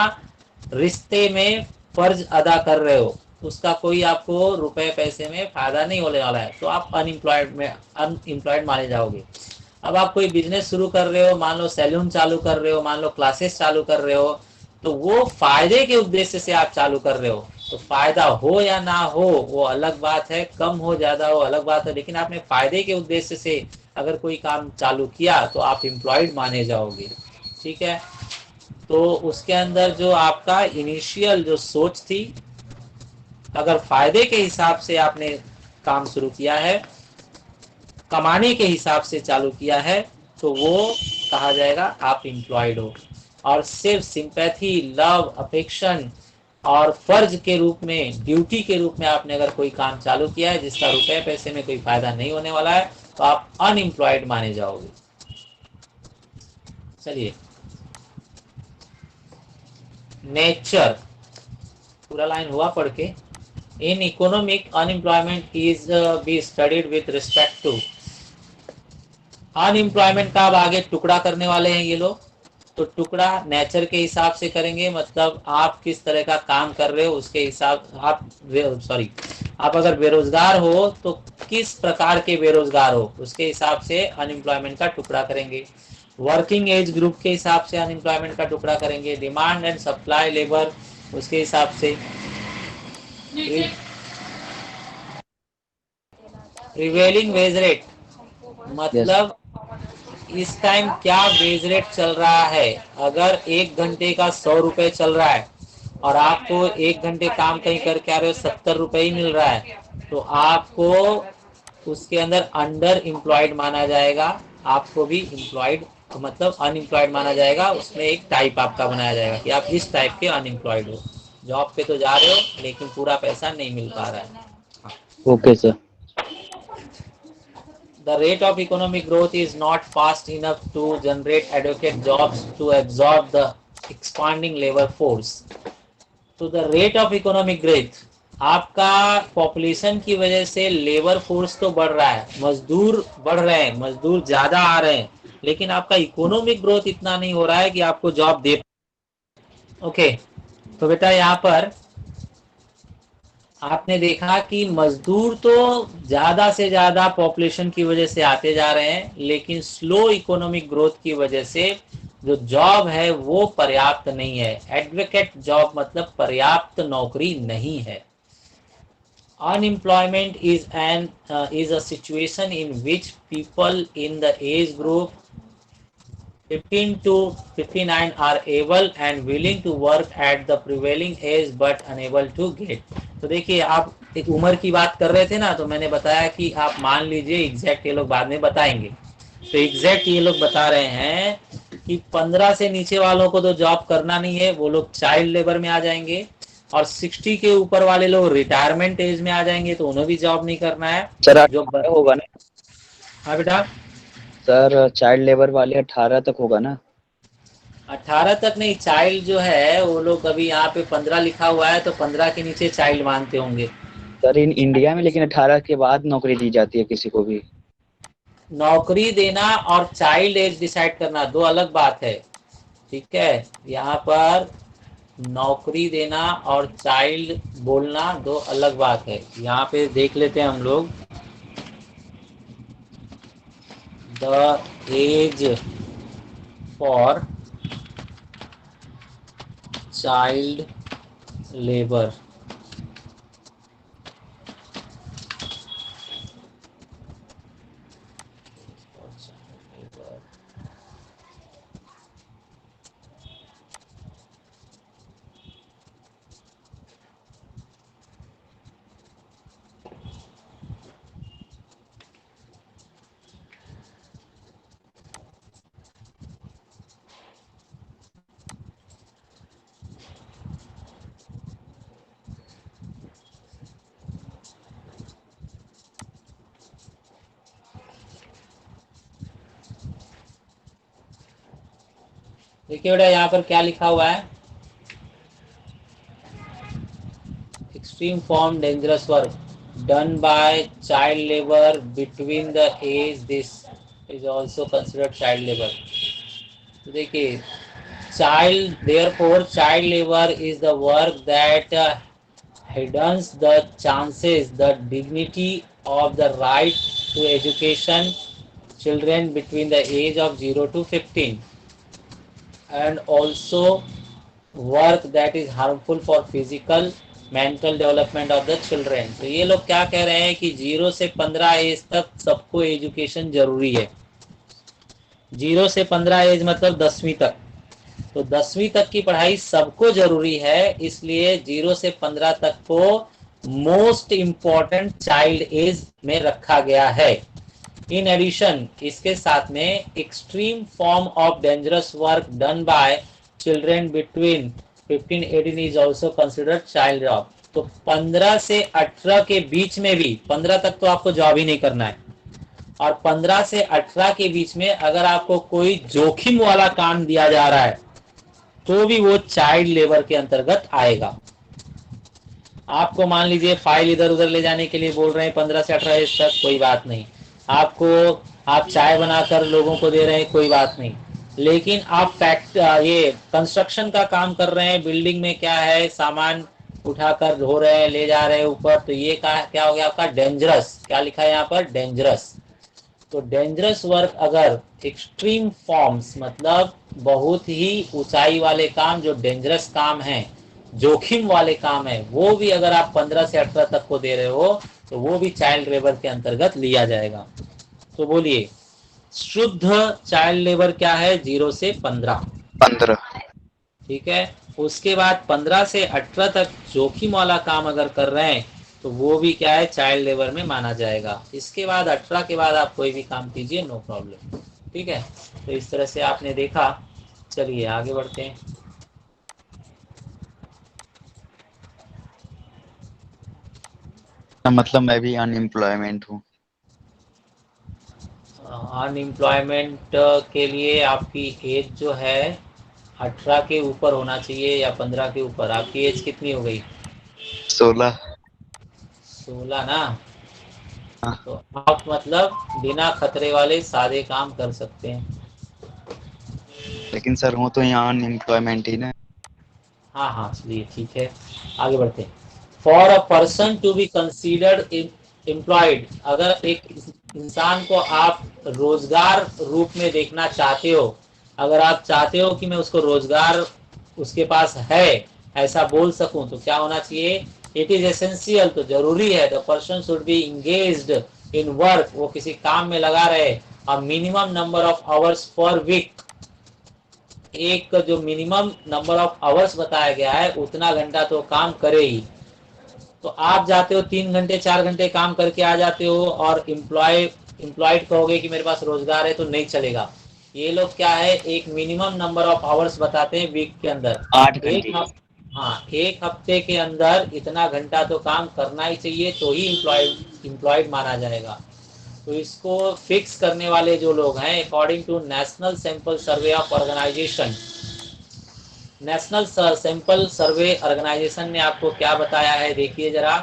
रिश्ते में फर्ज अदा कर रहे हो, उसका कोई आपको रुपए पैसे में फायदा नहीं होने वाला है, तो आप अनएम्प्लॉयड माने जाओगे। अब आप कोई बिजनेस शुरू कर रहे हो, मान लो सैलून चालू कर रहे हो, मान लो क्लासेस चालू कर रहे हो, तो वो फायदे के उद्देश्य से आप चालू कर रहे हो, तो फायदा हो या ना हो वो अलग बात है, कम हो ज्यादा हो अलग बात है, लेकिन आपने फायदे के उद्देश्य से अगर कोई काम चालू किया तो आप एम्प्लॉयड माने जाओगे। ठीक है, तो उसके अंदर जो आपका इनिशियल जो सोच थी, अगर फायदे के हिसाब से आपने काम शुरू किया है, कमाने के हिसाब से चालू किया है, तो वो कहा जाएगा आप एम्प्लॉयड हो। और सिर्फ सिंपैथी, लव, अफेक्शन और फर्ज के रूप में, ड्यूटी के रूप में आपने अगर कोई काम चालू किया है जिसका रुपए पैसे में कोई फायदा नहीं होने वाला है, तो आप अनएम्प्लॉयड माने जाओगे। चलिए, नेचर पूरा लाइन हुआ पढ़ के। In economic unemployment is be studied with respect to, unemployment का अब आगे टुकड़ा करने वाले हैं ये लोग, तो टुकड़ा नेचर के हिसाब से करेंगे, मतलब आप किस तरह का काम कर रहे हो उसके हिसाब, आप सॉरी, आप अगर बेरोजगार हो तो किस प्रकार के बेरोजगार हो उसके हिसाब से अनएम्प्लॉयमेंट का टुकड़ा करेंगे। वर्किंग एज ग्रुप के हिसाब से अनएम्प्लॉयमेंट का टुकड़ा करेंगे, डिमांड एंड सप्लाई लेबर उसके हिसाब से, प्रिवेलिंग वेज रेट
यस।
मतलब इस टाइम क्या वेज रेट चल रहा है। अगर 1 घंटे का 100 रुपए चल रहा है और आपको 1 घंटे काम कहीं करके आ रहे हो 70 रुपए ही मिल रहा है, तो आपको उसके अंदर अंडर एम्प्लॉयड माना जाएगा, आपको भी एम्प्लॉयड मतलब अनएम्प्लॉयड माना जाएगा। उसमें एक टाइप आपका बनाया जाएगा कि आप इस टाइप के अनएम्प्लॉयड हो, जॉब पे तो जा रहे हो लेकिन पूरा पैसा नहीं मिल पा रहा है।
Okay sir.
The rate of economic growth is not fast enough to generate adequate jobs to absorb the expanding labor force. तो the rate of economic growth, आपका पॉपुलेशन की वजह से लेबर फोर्स तो बढ़ रहा है, मजदूर बढ़ रहे हैं, मजदूर ज्यादा आ रहे हैं, लेकिन आपका इकोनॉमिक ग्रोथ इतना नहीं हो रहा है कि आपको जॉब दे। ओके, तो बेटा यहाँ पर आपने देखा कि मजदूर तो ज्यादा से ज्यादा पॉपुलेशन की वजह से आते जा रहे हैं, लेकिन स्लो इकोनॉमिक ग्रोथ की वजह से जो जॉब है वो पर्याप्त नहीं है। एडवोकेट जॉब मतलब पर्याप्त नौकरी नहीं है। Unemployment is a situation in which people in the age group 15 to 59 are able and willing to work at the prevailing age but unable to get। तो देखिए, आप एक उम्र की बात कर रहे थे ना, तो मैंने बताया कि आप मान लीजिए एग्जैक्ट, ये लोग बाद में बताएंगे, तो एग्जैक्ट ये लोग बता रहे हैं कि 15 से नीचे वालों को तो जॉब करना नहीं है, वो लोग चाइल्ड लेबर में आ जाएंगे, और 60 के ऊपर वाले लोग रिटायरमेंट एज में आ जाएंगे तो उन्हें भी जॉब नहीं करना है।
सर
जो
18 होगा ना?
हाँ बेटा,
सर चाइल्ड लेबर वाले 18 तक होगा ना?
18 तक नहीं, चाइल्ड जो है वो लोग, अभी यहाँ पे 15 लिखा हुआ है तो 15 के नीचे चाइल्ड मानते होंगे।
सर इन इंडिया में लेकिन 18 के बाद नौकरी दी जाती है किसी को भी।
नौकरी देना और चाइल्ड एज डिसाइड करना दो अलग बात है। ठीक है, यहाँ पर नौकरी देना और चाइल्ड बोलना दो अलग बात है। यहाँ पे देख लेते हैं हम लोग, the age for child labour. देखिए बेटा यहाँ पर क्या लिखा हुआ है, extreme form dangerous work done by child labour between the age, this is also considered child labour. तो देखिए child, therefore child labor is the work that hinders the chances, the dignity of the right to education children between the age of 0 to 15, and also work that is harmful for physical mental development of the children। तो ये लोग क्या कह रहे हैं कि 0 से 15 as तक सबको एजुकेशन जरूरी है। 0 से 15 एज मतलब 10वीं तक, तो 10वीं तक की पढ़ाई सबको जरूरी है, इसलिए 0 से 15 तक को मोस्ट इम्पॉर्टेंट चाइल्ड एज में रखा गया है। इन एडिशन, इसके साथ में extreme form of dangerous work done bye children between 15-18 is also considered child job. तो 15 से 18 के बीच में भी, 15 तक तो आपको जॉब ही नहीं करना है, और 15 से 18 के बीच में अगर आपको कोई जोखिम वाला काम दिया जा रहा है तो भी वो चाइल्ड लेबर के अंतर्गत आएगा। आपको मान लीजिए फाइल इधर उधर ले जाने के लिए बोल रहे हैं 15 से 18 एज तक, कोई बात नहीं। आपको, आप चाय बनाकर लोगों को दे रहे हैं, कोई बात नहीं। लेकिन आप ये कंस्ट्रक्शन का काम कर रहे हैं, बिल्डिंग में क्या है, सामान उठाकर ढो रहे हैं, ले जा रहे हैं ऊपर, तो ये क्या हो गया आपका, डेंजरस। क्या लिखा है यहाँ पर, डेंजरस। तो डेंजरस वर्क अगर एक्सट्रीम फॉर्म्स मतलब बहुत ही ऊंचाई वाले काम, जो डेंजरस काम है, जोखिम वाले काम है, वो भी अगर आप 15 से 18 तक को दे रहे हो तो वो भी चाइल्ड लेबर के अंतर्गत लिया जाएगा। तो बोलिए शुद्ध चाइल्ड लेबर क्या है, 0 से 15।
15।
ठीक है, उसके बाद 15 से 18 तक जोखिम वाला काम अगर कर रहे हैं तो वो भी क्या है, चाइल्ड लेबर में माना जाएगा। इसके बाद 18 के बाद आप कोई भी काम कीजिए, नो प्रॉब्लम। ठीक है, तो इस तरह से आपने देखा। चलिए आगे बढ़ते हैं।
मतलब मैं भी अनएम्प्लॉयमेंट हूँ।
अनएम्प्लॉयमेंट के लिए आपकी एज जो है 18 के ऊपर होना चाहिए या 15 के ऊपर। आपकी एज कितनी हो गई,
16।
16 ना।
हाँ।
तो आप मतलब बिना खतरे वाले सादे काम कर सकते हैं।
लेकिन सर हूँ तो यहाँ अनएम्प्लॉयमेंट ही ना।
हाँ हाँ चलिए ठीक है, आगे बढ़ते हैं। For a person to be considered employed, अगर एक इंसान को आप रोजगार रूप में देखना चाहते हो, अगर आप चाहते हो कि मैं उसको रोजगार उसके पास है ऐसा बोल सकूं, तो क्या होना चाहिए, इट इज एसेंशियल, तो जरूरी है, the person should be engaged in work, वो किसी काम में लगा रहे, a minimum number of hours per week, एक जो मिनिमम नंबर ऑफ आवर्स बताया गया है उतना घंटा तो काम करे ही। तो आप जाते हो 3 घंटे 4 घंटे काम करके आ जाते हो और एम्प्लॉयड कहोगे कि मेरे पास रोजगार है, तो नहीं चलेगा। ये लोग क्या है, एक मिनिमम नंबर ऑफ आवर्स बताते हैं वीक के अंदर,
8 घंटे।
हाँ एक हफ्ते के अंदर इतना घंटा तो काम करना ही चाहिए, तो ही एम्प्लॉयड माना जाएगा। तो इसको फिक्स करने वाले जो लोग हैं, according to national sample survey of organisation, national sample survey organisation ने आपको क्या बताया है, देखिए जरा।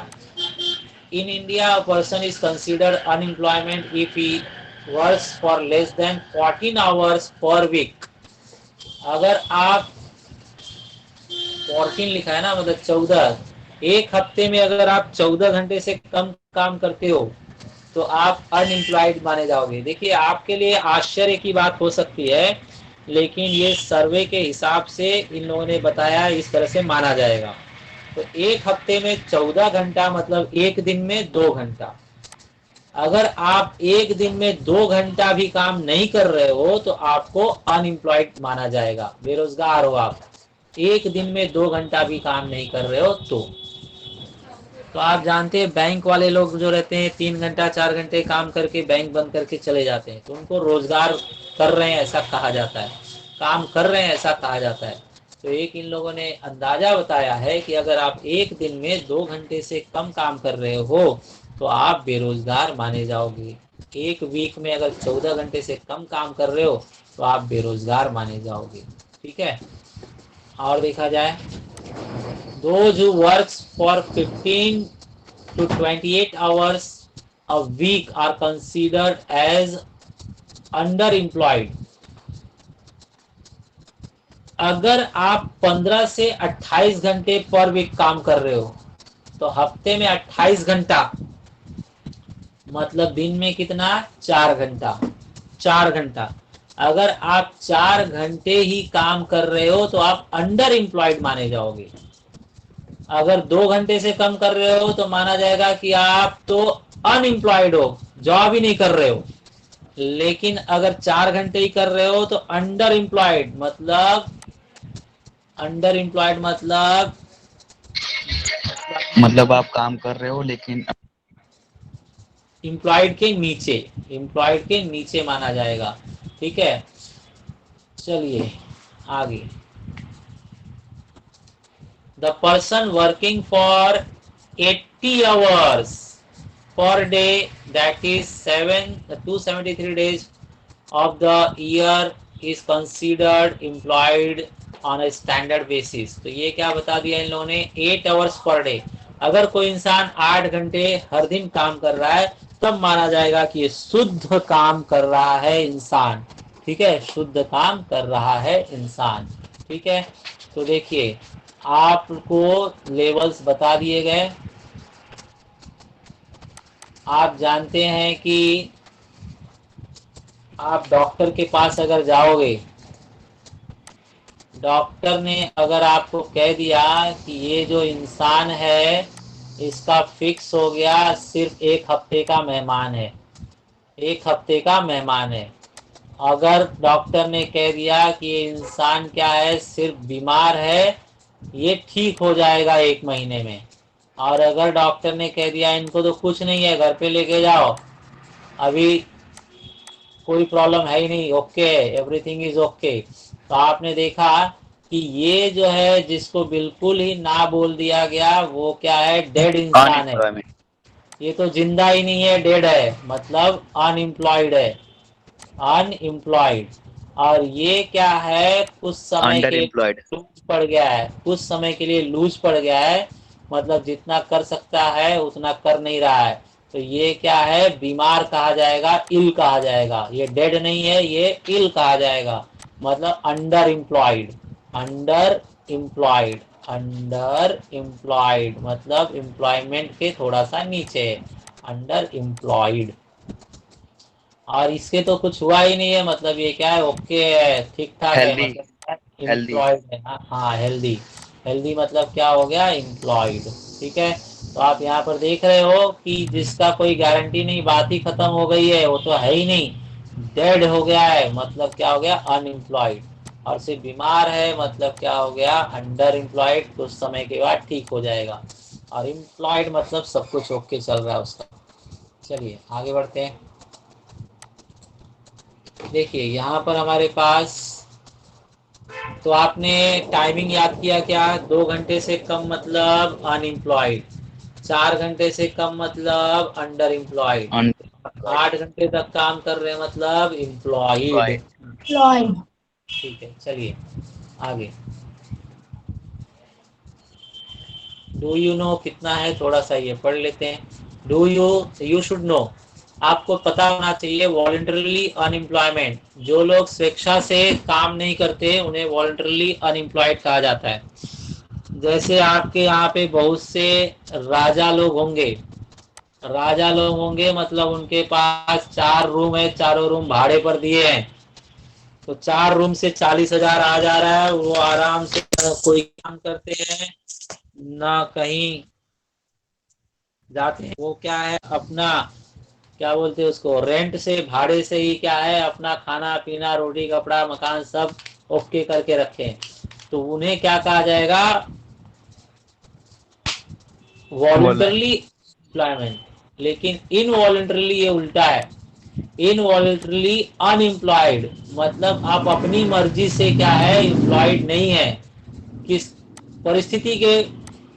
In India a person is considered unemployment if he works for less than 14 hours per week. अगर आप 14 लिखा है ना, मतलब 14, एक हफ्ते में अगर आप 14 घंटे से कम काम करते हो तो आप अनएम्प्लॉयड माने जाओगे। देखिए आपके लिए आश्चर्य की बात हो सकती है, लेकिन ये सर्वे के हिसाब से इन लोगों ने बताया इस तरह से माना जाएगा। तो एक हफ्ते में 14 घंटा मतलब एक दिन में 2 घंटा। अगर आप एक दिन में 2 घंटा भी काम नहीं कर रहे हो तो आपको अनएम्प्लॉयड माना जाएगा, बेरोजगार हो आप। एक दिन में 2 घंटा भी काम नहीं कर रहे हो तो आप जानते हैं बैंक वाले लोग जो रहते हैं 3 घंटा 4 घंटे काम करके बैंक बंद करके चले जाते हैं, तो उनको रोजगार कर रहे हैं ऐसा कहा जाता है, काम कर रहे हैं ऐसा कहा जाता है। तो एक इन लोगों ने अंदाजा बताया है कि अगर आप एक दिन में 2 घंटे से कम काम कर रहे हो तो आप बेरोजगार माने जाओगे। एक वीक में अगर 14 घंटे से कम काम कर रहे हो तो आप बेरोजगार माने जाओगे। ठीक है, और देखा जाए, those who works for 15 to 28 hours a week are considered as underemployed। अगर आप 15 से 28 घंटे पर वीक काम कर रहे हो तो हफ्ते में 28 घंटा मतलब दिन में कितना, 4 घंटा। 4 घंटा अगर आप 4 घंटे ही काम कर रहे हो तो आप अंडर एम्प्लॉयड माने जाओगे। अगर 2 घंटे से कम कर रहे हो तो माना जाएगा कि आप तो अनएम्प्लॉयड हो, जॉब ही नहीं कर रहे हो। लेकिन अगर 4 घंटे ही कर रहे हो तो अंडर एम्प्लॉयड मतलब, अंडर एम्प्लॉयड
मतलब आप काम कर रहे हो लेकिन
एम्प्लॉयड के नीचे, एम्प्लॉयड के नीचे माना जाएगा। ठीक है, चलिए आगे। The person working for 80 hours per day, that is 273 days of the year is considered employed on a standard basis। तो ये क्या बता दिया इन लोगों ने, 8 hours per day। अगर कोई इंसान 8 घंटे हर दिन काम कर रहा है तब माना जाएगा कि ये शुद्ध काम कर रहा है इंसान। ठीक है, शुद्ध काम कर रहा है इंसान। ठीक है, तो देखिए आपको लेवल्स बता दिए गए। आप जानते हैं कि आप डॉक्टर के पास अगर जाओगे, डॉक्टर ने अगर आपको कह दिया कि ये जो इंसान है इसका फिक्स हो गया, सिर्फ 1 हफ्ते का मेहमान है, 1 हफ्ते का मेहमान है। अगर डॉक्टर ने कह दिया कि ये इंसान क्या है, सिर्फ बीमार है, ये ठीक हो जाएगा 1 महीने में। और अगर डॉक्टर ने कह दिया इनको तो कुछ नहीं है, घर पे लेके जाओ, अभी कोई प्रॉब्लम है ही नहीं, ओके एवरीथिंग इज ओके, तो आपने देखा कि ये जो है जिसको बिल्कुल ही ना बोल दिया गया वो क्या है, डेड इंसान है।
अनएम्प्लॉयमेंट,
ये तो जिंदा ही नहीं है, डेड है, मतलब अनएम्प्लॉयड है, अनएम्प्लॉयड। और ये क्या है, कुछ समय
अंडर
के
एम्प्लॉयड,
लूज पड़ गया है, कुछ समय के लिए लूज पड़ गया है, मतलब जितना कर सकता है उतना कर नहीं रहा है। तो ये क्या है, बीमार कहा जाएगा, इल कहा जाएगा। ये डेड नहीं है, ये इल कहा जाएगा, मतलब under employed. Under employed, under employed मतलब एम्प्लॉयमेंट के थोड़ा सा नीचे है, अंडर एम्प्लॉयड। और इसके तो कुछ हुआ ही नहीं है, मतलब ये क्या है, ओके है, ठीक ठाक है,
हेल्दी,
मतलब
हेल्दी।
एम्प्लॉयड है। हाँ हेल्दी, हेल्दी मतलब क्या हो गया, एम्प्लॉयड। ठीक है, तो आप यहाँ पर देख रहे हो कि जिसका कोई गारंटी नहीं, बात ही खत्म हो गई है, वो तो है ही नहीं, डेड हो गया है, मतलब क्या हो गया, अनएम्प्लॉयड। और सिर्फ बीमार है मतलब क्या हो गया, अंडर एम्प्लॉयड, कुछ समय के बाद ठीक हो जाएगा। और एम्प्लॉयड मतलब सब कुछ ओके चल रहा है उसका। चलिए आगे बढ़ते हैं। देखिए यहाँ पर हमारे पास, तो आपने टाइमिंग याद किया क्या, 2 घंटे से कम मतलब अनएम्प्लॉयड, 4 घंटे से कम मतलब अंडर एम्प्लॉयड, 8 घंटे तक काम कर रहे हैं मतलब एम्प्लॉयड।
अनएम्प्लॉयड।
ठीक है, चलिए आगे। डू यू नो कितना है, थोड़ा सा ये पढ़ लेते हैं। Do you, you should know, आपको पता होना चाहिए, वॉलंटरली अनएम्प्लॉयमेंट, जो लोग स्वेच्छा से काम नहीं करते उन्हें वॉलंटरली अनएम्प्लॉयड कहा जाता है। जैसे आपके यहाँ पे बहुत से राजा लोग होंगे, राजा लोग होंगे मतलब उनके पास 4 रूम है, चारों रूम भाड़े पर दिए हैं, तो 4 रूम से 40,000 आ जा रहा है, वो आराम से कोई काम करते हैं ना कहीं जाते हैं, वो क्या है अपना क्या बोलते हैं उसको, रेंट से भाड़े से ही क्या है अपना खाना पीना रोटी कपड़ा मकान सब ओके करके रखे हैं। तो उन्हें क्या कहा जाएगा, वॉलंटरली एम्प्लॉयमेंट। लेकिन इनवॉलंटरली ये उल्टा है, इनवॉलंटरली अनएम्प्लॉयड, मतलब आप अपनी मर्जी से क्या है एम्प्लॉयड नहीं है, किस परिस्थिति के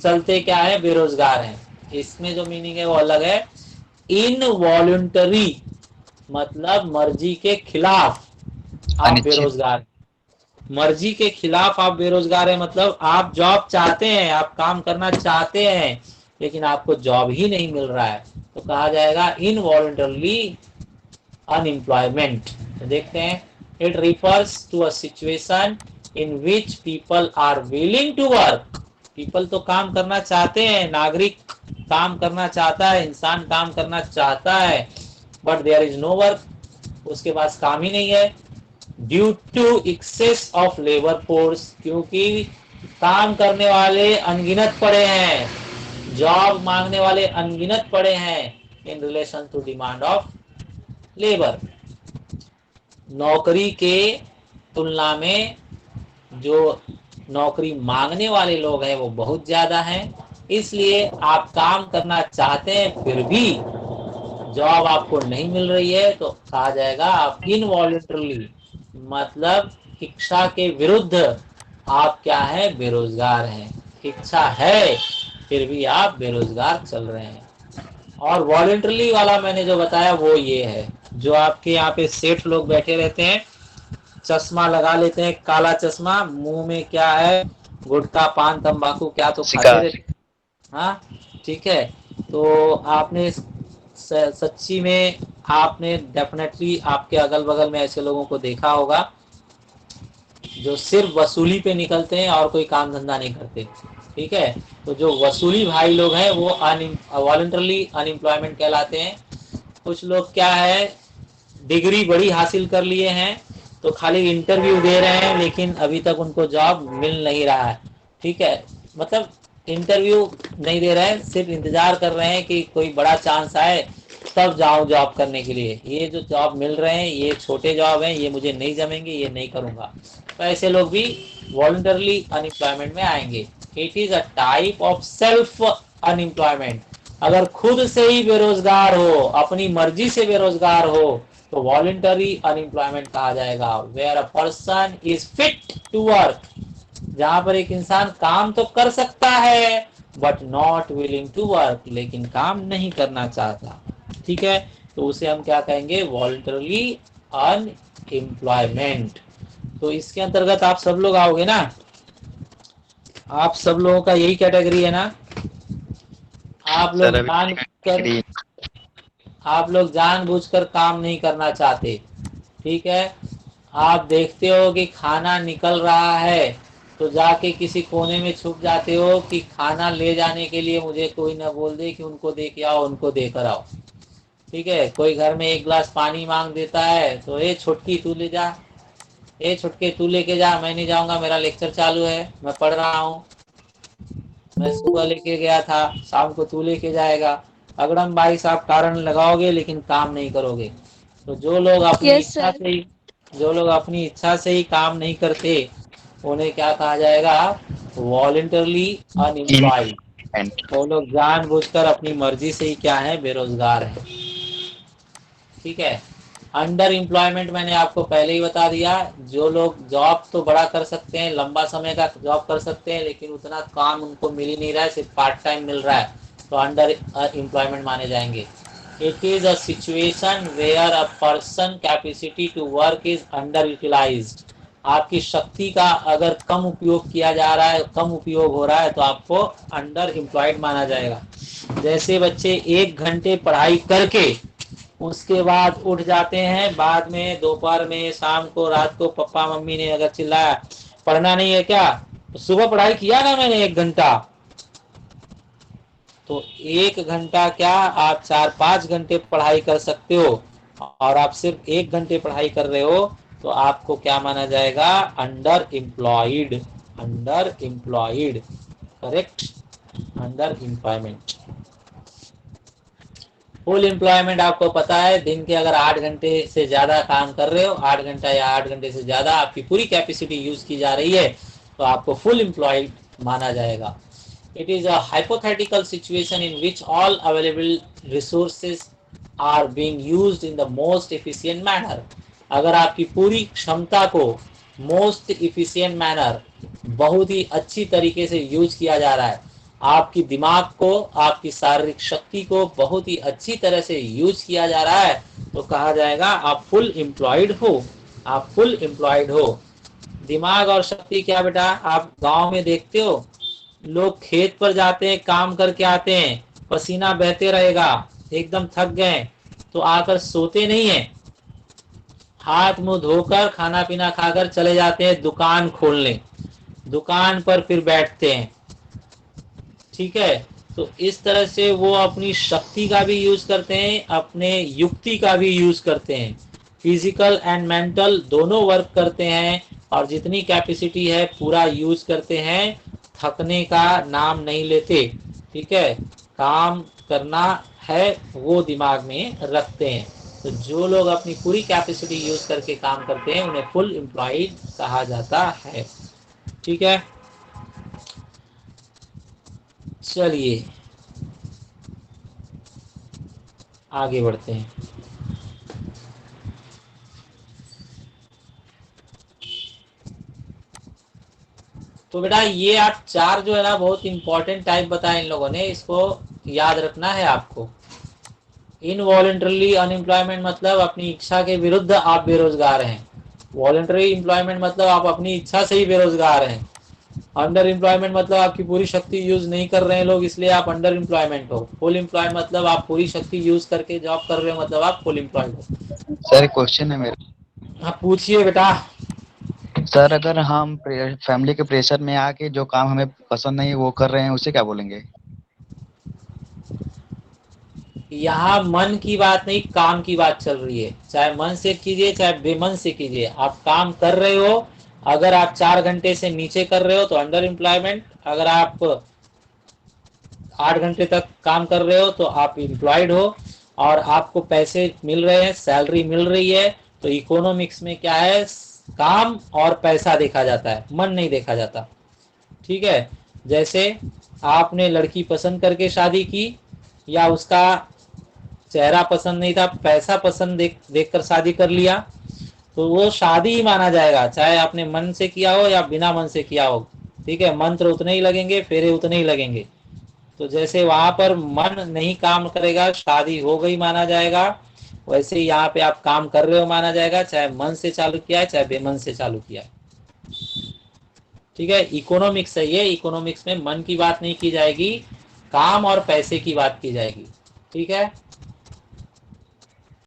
चलते क्या है बेरोजगार है। इसमें जो मीनिंग है वो अलग है। इनवॉलंटरी मतलब मर्जी के खिलाफ आप
अनिश्चित।
बेरोजगार, मर्जी के खिलाफ आप बेरोजगार है, मतलब आप जॉब चाहते हैं, आप काम करना चाहते हैं लेकिन आपको जॉब ही नहीं मिल रहा है, तो कहा जाएगा इनवॉलंटरली अनएम्प्लॉयमेंट। तो देखते हैं, it refers to a situation in which people are willing to work. People तो काम करना चाहते हैं, नागरिक काम करना चाहता है, इंसान काम करना चाहता है, but there is no work, उसके पास काम ही नहीं है। Due to excess of labour force, क्योंकि काम करने वाले अनगिनत पड़े हैं, जॉब मांगने वाले अनगिनत पड़े हैं in relation to demand of labour. नौकरी के तुलना में जो नौकरी मांगने वाले लोग हैं वो बहुत ज्यादा हैं, इसलिए आप काम करना चाहते हैं फिर भी जॉब आपको नहीं मिल रही है, तो कहा जाएगा आप इनवॉलंटरली, मतलब इच्छा के विरुद्ध आप क्या है बेरोजगार हैं। इच्छा है फिर भी आप बेरोजगार चल रहे हैं। और वॉलंटरली वाला मैंने जो बताया वो ये है, जो आपके यहाँ पे सेठ लोग बैठे रहते हैं, चश्मा लगा लेते हैं काला चश्मा, मुंह में क्या है गुटखा पान तंबाकू क्या तो खाते
शिकार।
रहते। हाँ ठीक है। तो आपने सच्ची में आपने डेफिनेटली आपके अगल बगल में ऐसे लोगों को देखा होगा जो सिर्फ वसूली पे निकलते हैं और कोई काम धंधा नहीं करते। ठीक है, तो जो वसूली भाई लोग हैं वो वॉलंटरली अनएम्प्लॉयमेंट कहलाते हैं। कुछ लोग क्या है डिग्री बड़ी हासिल कर लिए हैं तो खाली इंटरव्यू दे रहे हैं लेकिन अभी तक उनको जॉब मिल नहीं रहा है। ठीक है, मतलब इंटरव्यू नहीं दे रहे हैं, सिर्फ इंतजार कर रहे हैं कि कोई बड़ा चांस आए तब जाऊं जॉब करने के लिए, ये जो जॉब मिल रहे हैं ये छोटे जॉब हैं, ये मुझे नहीं जमेंगे, ये नहीं करूंगा। तो ऐसे लोग भी वॉलंटरली अनएम्प्लॉयमेंट में आएंगे। It is a type of self unemployment. अगर खुद से ही बेरोजगार हो, अपनी मर्जी से बेरोजगार हो, तो वॉलंटरी अनएम्प्लॉयमेंट कहा जाएगा। Where a person is fit to work, जहां पर एक इंसान काम तो कर सकता है but not willing to work, लेकिन काम नहीं करना चाहता। ठीक है, तो उसे हम क्या कहेंगे, वॉलंटरली अनएम्प्लॉयमेंट। तो इसके अंतर्गत आप सब लोग आओगे ना, आप सब लोगों का यही कैटेगरी है ना। आप
सर
लोग
अभी
जानकर, आप लोग जानबूझकर काम नहीं करना चाहते। ठीक है, आप देखते हो कि खाना निकल रहा है तो जाके किसी कोने में छुप जाते हो कि खाना ले जाने के लिए मुझे कोई ना बोल दे कि उनको दे के आओ, उनको देकर आओ। ठीक है, कोई घर में एक गिलास पानी मांग देता है तो ए छोटकी तू ले जा, ए छुटके तू लेके जा, मैं नहीं जाऊंगा, मेरा लेक्चर चालू है, मैं पढ़ रहा हूँ, मैं सुबह लेके गया था शाम को तू लेके जाएगा। अगड़म भाई साहब कारण लगाओगे लेकिन काम नहीं करोगे। तो जो लोग अपनी
यस
इच्छा
सर।
से ही, जो लोग अपनी इच्छा से ही काम नहीं करते उन्हें क्या कहा जाएगा, वॉलंटरली अनएम्प्लॉयड।
इंप्लीमेंट।
वो लोग जानबूझकर अपनी मर्जी से ही क्या है बेरोजगार है। ठीक है, अंडर एम्प्लॉयमेंट मैंने आपको पहले ही बता दिया, जो लोग जॉब तो बड़ा कर सकते हैं, लंबा समय का जॉब कर सकते हैं लेकिन उतना काम उनको मिल ही नहीं रहा है, सिर्फ पार्ट टाइम मिल रहा है, तो अंडर एम्प्लॉयमेंट माने जाएंगे। It is a situation where a person capacity to work is underutilised. आपकी शक्ति का अगर कम उपयोग किया जा रहा है, कम उपयोग हो रहा है, तो आपको अंडर एम्प्लॉयड माना जाएगा। जैसे बच्चे 1 घंटे पढ़ाई करके उसके बाद उठ जाते हैं, बाद में दोपहर में शाम को रात को पापा मम्मी ने अगर चिल्लाया पढ़ना नहीं है क्या, तो सुबह पढ़ाई किया ना मैंने 1 घंटा, तो 1 घंटा क्या आप 4-5 घंटे पढ़ाई कर सकते हो, और आप सिर्फ 1 घंटे पढ़ाई कर रहे हो तो आपको क्या माना जाएगा? Under employed, under employed, correct, under employment. Full employment आपको पता है, दिन के अगर 8 घंटे से ज्यादा काम कर रहे हो, 8 घंटा या 8 घंटे से ज्यादा आपकी पूरी कैपेसिटी यूज की जा रही है, तो आपको फुल एम्प्लॉयड माना जाएगा। It is a hypothetical situation in which all available resources are being used in the most efficient manner. अगर आपकी पूरी क्षमता को मोस्ट इफिशिएंट मैनर, बहुत ही अच्छी तरीके से यूज किया जा रहा है, आपकी दिमाग को, आपकी शारीरिक शक्ति को बहुत ही अच्छी तरह से यूज किया जा रहा है, तो कहा जाएगा आप फुल एम्प्लॉयड हो, आप फुल एम्प्लॉयड हो। दिमाग और शक्ति क्या बेटा, आप गांव में देखते हो, लोग खेत पर जाते हैं, काम करके आते हैं, पसीना बहते रहेगा, एकदम थक गए, तो आकर सोते नहीं है, हाथ मुंह धोकर खाना पीना खाकर चले जाते हैं दुकान खोलने, दुकान पर फिर बैठते हैं, ठीक है। तो इस तरह से वो अपनी शक्ति का भी यूज करते हैं, अपने युक्ति का भी यूज करते हैं, फिजिकल एंड मेंटल दोनों वर्क करते हैं, और जितनी कैपेसिटी है पूरा यूज करते हैं, थकने का नाम नहीं लेते, ठीक है, काम करना है वो दिमाग में रखते हैं। तो जो लोग अपनी पूरी कैपेसिटी यूज करके काम करते हैं उन्हें फुल एम्प्लॉयड कहा जाता है, ठीक है। चलिए आगे बढ़ते हैं। तो बेटा ये आप चार जो है ना बहुत इंपॉर्टेंट टाइप बताए इन लोगों ने, इसको याद रखना है आपको। इनवॉलेंटरली अनएम्प्लॉयमेंट मतलब अपनी इच्छा के विरुद्ध आप बेरोजगार हैं। वॉलेंटरी एम्प्लॉयमेंट मतलब आप अपनी इच्छा से ही बेरोजगार हैं। अंडर एम्प्लॉयमेंट मतलब आपकी पूरी शक्ति यूज नहीं कर रहे हैं लोग, इसलिए आप अंडर एम्प्लॉयमेंट हो। फुल एम्प्लॉयमेंट मतलब आप पूरी शक्ति यूज करके जॉब कर रहे हो, मतलब आप फुल एम्प्लॉयड हो।
सर एक क्वेश्चन है मेरा।
हाँ पूछिए बेटा।
सर अगर हम फैमिली के प्रेशर में आके जो काम हमें पसंद नहीं वो कर रहे हैं उसे क्या बोलेंगे?
यहाँ मन की बात नहीं, काम की बात चल रही है। चाहे मन से कीजिए चाहे बेमन से कीजिए, आप काम कर रहे हो। अगर आप 4 घंटे से नीचे कर रहे हो तो अंडर एम्प्लॉयमेंट, अगर आप 8 घंटे तक काम कर रहे हो तो आप एम्प्लॉयड हो, और आपको पैसे मिल रहे हैं, सैलरी मिल रही है, तो इकोनॉमिक्स में क्या है, काम और पैसा देखा जाता है, मन नहीं देखा जाता, ठीक है। जैसे आपने लड़की पसंद करके शादी की, या उसका चेहरा पसंद नहीं था, पैसा पसंद देख कर शादी कर लिया, तो वो शादी ही माना जाएगा, चाहे आपने मन से किया हो या बिना मन से किया हो, ठीक है। मंत्र उतने ही लगेंगे, फेरे उतने ही लगेंगे। तो जैसे वहां पर मन नहीं काम करेगा, शादी हो गई माना जाएगा, वैसे ही यहाँ पे आप काम कर रहे हो माना जाएगा, चाहे मन से चालू किया है चाहे बेमन से चालू किया है, ठीक है। इकोनॉमिक्स है ये, इकोनॉमिक्स में मन की बात नहीं की जाएगी, काम और पैसे की बात की जाएगी, ठीक है।